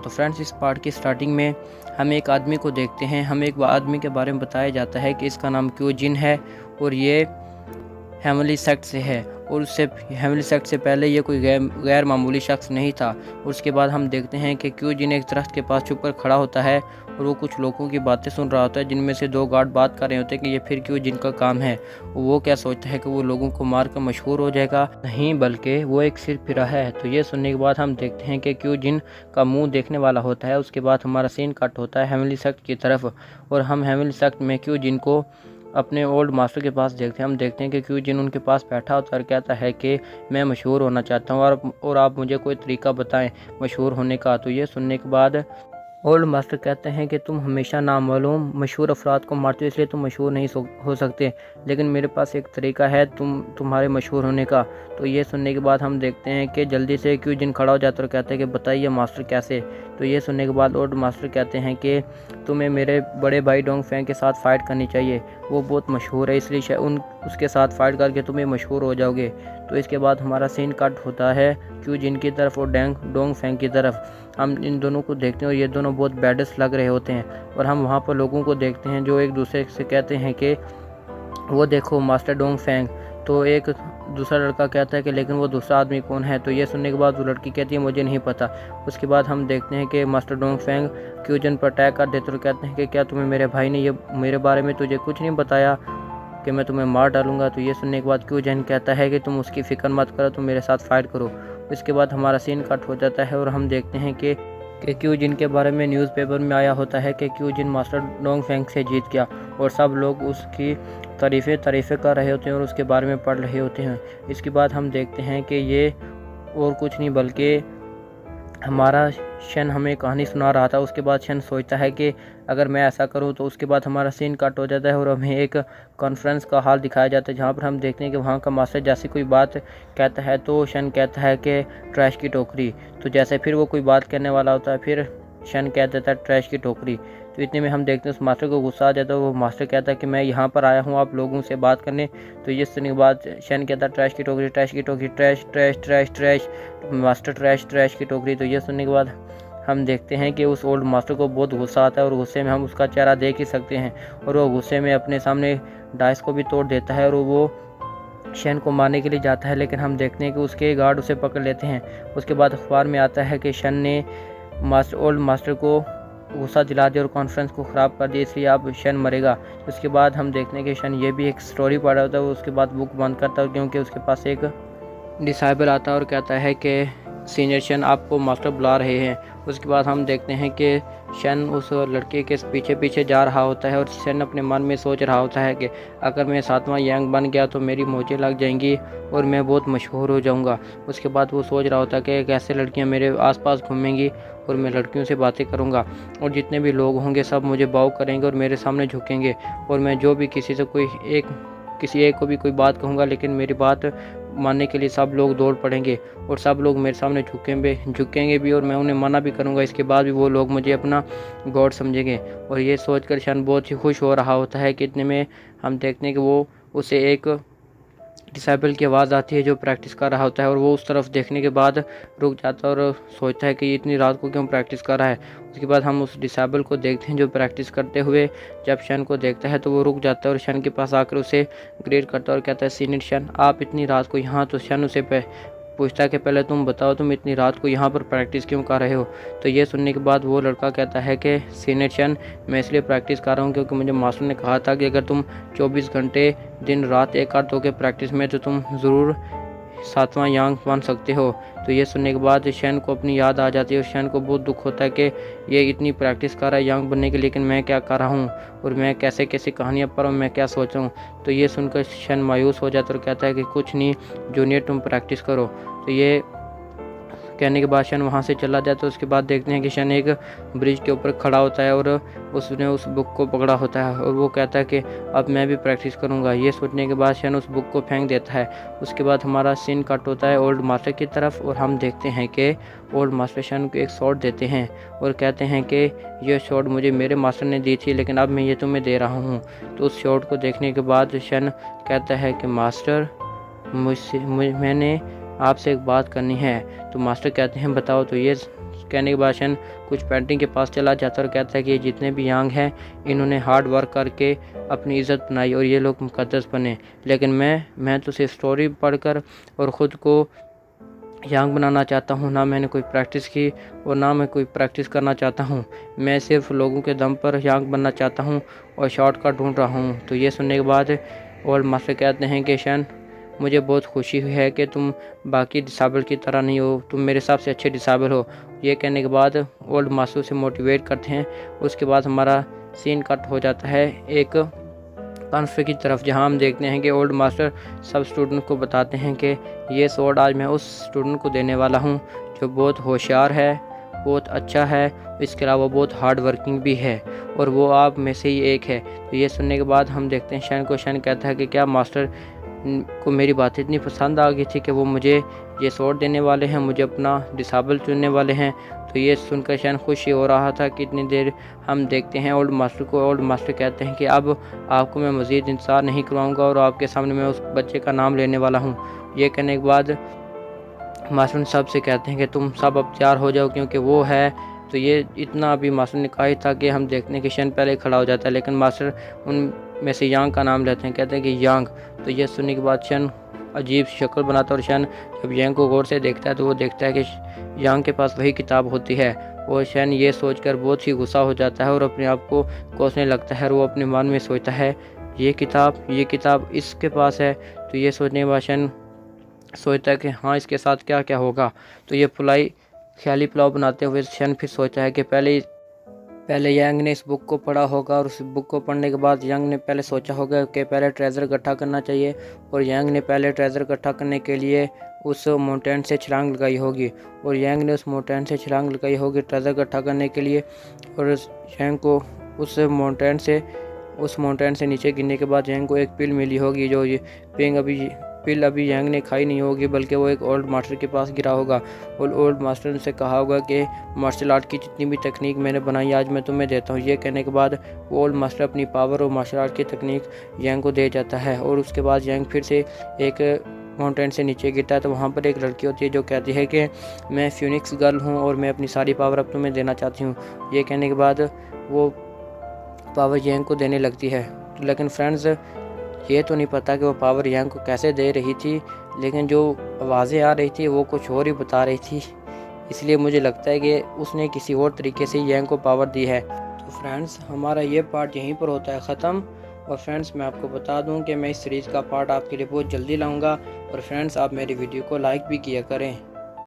तो फ्रेंड्स, इस पार्ट की स्टार्टिंग में हम एक आदमी को देखते हैं। हमें एक आदमी के बारे में बताया जाता है कि इसका नाम क्यूजिन है और ये हेमली सेक्ट से है, और उससे हेमली सेक्ट से पहले ये कोई गैर मामूली शख्स नहीं था। उसके बाद हम देखते हैं कि क्यूजिन एक दरख्त के पास छुपकर खड़ा होता है और वो कुछ लोगों की बातें सुन रहा होता है, जिनमें से 2 गार्ड बात कर रहे होते हैं कि ये फिर क्यूजिन का काम है। वो क्या सोचता है कि वो लोगों को मार कर मशहूर हो जाएगा, नहीं बल्कि वो एक सिर फिरा है। तो ये सुनने के बाद हम देखते हैं कि क्यूजिन का मुंह देखने वाला होता है। उसके बाद हमारा सीन कट होता है हेमली सेक्ट की तरफ, और हम हेमली सेक्ट में क्यूजिन को अपने ओल्ड मास्टर के पास देखते हैं। हम देखते हैं कि क्यूजिन उनके पास बैठा होता है, कहता है कि मैं मशहूर होना चाहता हूँ और आप मुझे कोई तरीका बताएं मशहूर होने का। तो ये सुनने के बाद ओल्ड मास्टर कहते हैं कि तुम हमेशा नामालूम मशहूर अफराद को मारते हो, इसलिए तुम मशहूर नहीं हो सकते, लेकिन मेरे पास एक तरीका है तुम्हारे मशहूर होने का। तो ये सुनने के बाद हम देखते हैं कि जल्दी से क्यूजिन खड़ा हो जाता है और कहते हैं कि बताइए मास्टर कैसे। तो ये सुनने के बाद ओल्ड मास्टर कहते हैं कि तुम्हें मेरे बड़े भाई डोंग फैंग के साथ फ़ाइट करनी चाहिए, वो बहुत मशहूर है, इसलिए उसके साथ फ़ाइट करके तुम्हें मशहूर हो जाओगे। तो इसके बाद हमारा सीन कट होता है क्यूजिन की तरफ और डोंग फैंग की तरफ। हम इन दोनों को देखते हैं और ये दोनों बहुत बैडस लग रहे होते हैं, और हम वहाँ पर लोगों को देखते हैं जो एक दूसरे से कहते हैं कि वो देखो मास्टर डोंग फैंग। तो एक दूसरा लड़का कहता है कि लेकिन वो दूसरा आदमी कौन है। तो ये सुनने के बाद वो लड़की कहती है मुझे नहीं पता। उसके बाद हम देखते हैं कि मास्टर डोंग फैंग क्यूजन पर अटैक कर देते और कहते हैं कि क्या तुम्हें मेरे भाई ने ये मेरे बारे में तुझे कुछ नहीं बताया कि मैं तुम्हें मार डालूंगा। तो ये सुनने के बाद क्यूजन कहता है कि तुम उसकी फ़िक्र मत करो, तुम मेरे साथ फ़ाइट करो। इसके बाद हमारा सीन कट हो जाता है और हम देखते हैं कि क्यूजिन के बारे में न्यूज़पेपर में आया होता है कि क्यूजिन मास्टर डोंग फैंग से जीत गया, और सब लोग उसकी तारीफ़ें कर रहे होते हैं और उसके बारे में पढ़ रहे होते हैं। इसके बाद हम देखते हैं कि ये और कुछ नहीं बल्कि हमारा शन हमें कहानी सुना रहा था। उसके बाद शन सोचता है कि अगर मैं ऐसा करूं तो उसके बाद हमारा सीन कट हो जाता है और हमें एक कॉन्फ्रेंस का हाल दिखाया जाता है, जहां पर हम देखते हैं कि वहां का मास्टर जैसे कोई बात कहता है तो शन कहता है कि ट्रैश की टोकरी। तो जैसे फिर वो कोई बात करने वाला होता है, फिर शन कह देता है ट्रैश की टोकरी। तो इतने में हम देखते हैं उस मास्टर को गुस्सा आ जाता है। वो मास्टर कहता है कि मैं यहाँ पर आया हूँ आप लोगों से बात करने। तो ये सुनने के बाद शन कहता है ट्रैश की टोकरी, ट्रैश की टोकरी, trash trash trash trash, master trash trash की टोकरी। तो ये सुनने के बाद हम देखते हैं कि उस ओल्ड मास्टर को बहुत गुस्सा आता है, और गुस्से में हम उसका चेहरा देख ही सकते हैं, और वो गुस्से में अपने सामने डाइस को भी तोड़ देता है और वो शन को मारने के लिए जाता है। लेकिन हम देखते हैं कि उसके गार्ड उसे पकड़ लेते हैं। उसके बाद अखबार में आता है कि शन ने ओल्ड मास्टर को गुस्सा दिला दिया और कॉन्फ्रेंस को ख़राब कर दिया, इसलिए अब शन मरेगा। उसके बाद हम देखते हैं कि शन ये भी एक स्टोरी पढ़ रहा होता है। उसके बाद बुक बंद करता है क्योंकि उसके पास एक डिसाइबल आता है और कहता है कि सीनियर शन आपको मास्टर बुला रहे हैं। उसके बाद हम देखते हैं कि शन उस लड़के के पीछे पीछे जा रहा होता है और शन अपने मन में सोच रहा होता है कि अगर मैं 7वां यांग बन गया तो मेरी मौजें लग जाएंगी और मैं बहुत मशहूर हो जाऊंगा। उसके बाद वो सोच रहा होता है कि कैसे लड़कियां मेरे आसपास घूमेंगी और मैं लड़कियों से बातें करूंगा, और जितने भी लोग होंगे सब मुझे बाव करेंगे और मेरे सामने झुकेंगे, और मैं जो भी किसी एक को भी कोई बात कहूँगा, लेकिन मेरी बात मानने के लिए सब लोग दौड़ पड़ेंगे और सब लोग मेरे सामने झुकेंगे भी, और मैं उन्हें मना भी करूँगा। इसके बाद भी वो लोग मुझे अपना गॉड समझेंगे। और ये सोचकर शन बहुत ही खुश हो रहा होता है कि इतने में हम देखते हैं कि वो उसे एक डिसाइबल की आवाज़ आती है जो प्रैक्टिस कर रहा होता है, और वो उस तरफ देखने के बाद रुक जाता है और सोचता है कि ये इतनी रात को क्यों प्रैक्टिस कर रहा है। उसके बाद हम उस डिसाइबल को देखते हैं जो प्रैक्टिस करते हुए जब शन को देखता है तो वो रुक जाता है और शन के पास आकर उसे ग्रेट करता है और कहता है सीनियर शन आप इतनी रात को यहाँ। तो शन उसे पूछता है कि पहले तुम बताओ तुम इतनी रात को यहाँ पर प्रैक्टिस क्यों कर रहे हो। तो ये सुनने के बाद वो लड़का कहता है कि सीनियर शन मैं इसलिए प्रैक्टिस कर रहा हूँ क्योंकि मुझे मास्टर ने कहा था कि अगर तुम 24 घंटे दिन रात एक आध दोगे प्रैक्टिस में तो तुम ज़रूर 7वां यांग बन सकते हो। तो ये सुनने के बाद शन को अपनी याद आ जाती है और शन को बहुत दुख होता है कि ये इतनी प्रैक्टिस कर रहा है यांग बनने के, लेकिन मैं क्या कर रहा हूँ और मैं कैसे कैसे कहानियाँ पढ़ रहा हूँ, मैं क्या सोच रहा हूँ। तो ये सुनकर शन मायूस हो जाता है और कहता है कि कुछ नहीं जूनियर तुम प्रैक्टिस करो। तो ये कहने के बाद शन वहाँ से चला जाता है। उसके बाद देखते हैं कि शन एक ब्रिज के ऊपर खड़ा होता है और उसने उस बुक को पकड़ा होता है और वो कहता है कि अब मैं भी प्रैक्टिस करूँगा। ये सोचने के बाद शन उस बुक को फेंक देता है। उसके बाद हमारा सीन कट होता है ओल्ड मास्टर की तरफ और हम देखते हैं कि ओल्ड मास्टर शन को एक शॉट देते हैं और कहते हैं कि यह शॉट मुझे मेरे मास्टर ने दी थी लेकिन अब मैं ये तुम्हें दे रहा हूँ। तो उस शॉट को देखने के बाद शन कहता है कि मास्टर मैंने आपसे एक बात करनी है। तो मास्टर कहते हैं बताओ। तो ये कहने के बाद शन कुछ पेंटिंग के पास चला जाता है और कहता है कि जितने भी यांग हैं इन्होंने हार्ड वर्क करके अपनी इज़्ज़त बनाई और ये लोग मुक़द्दस बने, लेकिन मैं तो सिर्फ स्टोरी पढ़कर और ख़ुद को यांग बनाना चाहता हूँ। ना मैंने कोई प्रैक्टिस की और ना मैं कोई प्रैक्टिस करना चाहता हूँ। मैं सिर्फ लोगों के दम पर यांग बनना चाहता हूँ और शॉर्टकट ढूंढ रहा हूँ। तो ये सुनने के बाद ओल्ड मास्टर कहते हैं कि शन, मुझे बहुत खुशी हुई है कि तुम बाकी डिसाबल की तरह नहीं हो, तुम मेरे हिसाब से अच्छे डिसाबल हो। ये कहने के बाद ओल्ड मास्टर से मोटिवेट करते हैं। उसके बाद हमारा सीन कट हो जाता है एक कॉन्फ्रेंस की तरफ, जहां हम देखते हैं कि ओल्ड मास्टर सब स्टूडेंट को बताते हैं कि ये स्वॉर्ड आज मैं उस स्टूडेंट को देने वाला हूं जो बहुत होशियार है, बहुत अच्छा है, इसके अलावा बहुत हार्ड वर्किंग भी है और वो आप में से ही एक है। तो ये सुनने के बाद हम देखते हैं शन को। शन कहता है कि क्या मास्टर को मेरी बात इतनी पसंद आ गई थी कि वो मुझे ये स्वॉर्ड देने वाले हैं, मुझे अपना डिसाबल चुनने वाले हैं। तो ये सुनकर शन खुश हो रहा था। कितनी देर हम देखते हैं ओल्ड मास्टर को। ओल्ड मास्टर कहते हैं कि अब आपको मैं मज़ीद इंतज़ार नहीं करवाऊंगा और आपके सामने मैं उस बच्चे का नाम लेने वाला हूं। ये कहने के बाद मास्टर सब से कहते हैं कि तुम सब अब तैयार हो जाओ क्योंकि वो है। तो ये इतना अभी मास्टर ने कहा ही था कि हम देखते हैं कि शन पहले खड़ा हो जाता है, लेकिन मास्टर उन में से यांग का नाम लेते हैं, कहते हैं कि यांग। तो ये सुनने के बाद शन अजीब शक्ल बनाता है और शन जब यांग को गौर से देखता है तो वो देखता है कि यांग के पास वही किताब होती है और शन ये सोचकर बहुत ही गुस्सा हो जाता है और अपने आप को कोसने लगता है और वो अपने मन में सोचता है ये किताब इसके पास है। तो ये सोचने के बाद शन सोचता है कि हाँ, इसके साथ क्या क्या होगा। तो ये ख्याली पुलाव बनाते हुए शन फिर सोचता है कि पहले यांग ने इस बुक को पढ़ा होगा और उस बुक को पढ़ने के बाद यांग ने पहले सोचा होगा कि पहले ट्रेजर इकट्ठा करना चाहिए और यांग ने पहले ट्रेजर इकट्ठा करने के लिए उस माउंटेन से छलांग लगाई होगी और यांग ने उस माउंटेन से छलांग लगाई होगी ट्रेजर इकट्ठा करने के लिए। और यांग को उस माउंटेन से नीचे गिरने के बाद यांग को एक पिल मिली होगी, जो ये पिल अभी यांग ने खाई नहीं होगी बल्कि वो एक ओल्ड मास्टर के पास गिरा होगा और ओल्ड मास्टर से कहा होगा कि मार्शल आर्ट की जितनी भी तकनीक मैंने बनाई आज मैं तुम्हें देता हूँ। ये कहने के बाद ओल्ड मास्टर अपनी पावर और मार्शल आर्ट की तकनीक यांग को दे जाता है और उसके बाद यांग फिर से एक माउंटेन से नीचे गिरता है। तो वहाँ पर एक लड़की होती है जो कहती है कि मैं फ्यूनिक्स गर्ल हूँ और मैं अपनी सारी पावर अब तुम्हें देना चाहती हूँ। ये कहने के बाद वो पावर यांग को देने लगती है। लेकिन फ्रेंड्स, ये तो नहीं पता कि वो पावर यांग को कैसे दे रही थी, लेकिन जो आवाज़ें आ रही थी वो कुछ और ही बता रही थी। इसलिए मुझे लगता है कि उसने किसी और तरीके से यांग को पावर दी है। तो फ्रेंड्स, हमारा ये पार्ट यहीं पर होता है ख़त्म। और फ्रेंड्स, मैं आपको बता दूं कि मैं इस सीरीज़ का पार्ट आपके लिए बहुत जल्दी लाऊंगा। और फ्रेंड्स, आप मेरी वीडियो को लाइक भी किया करें।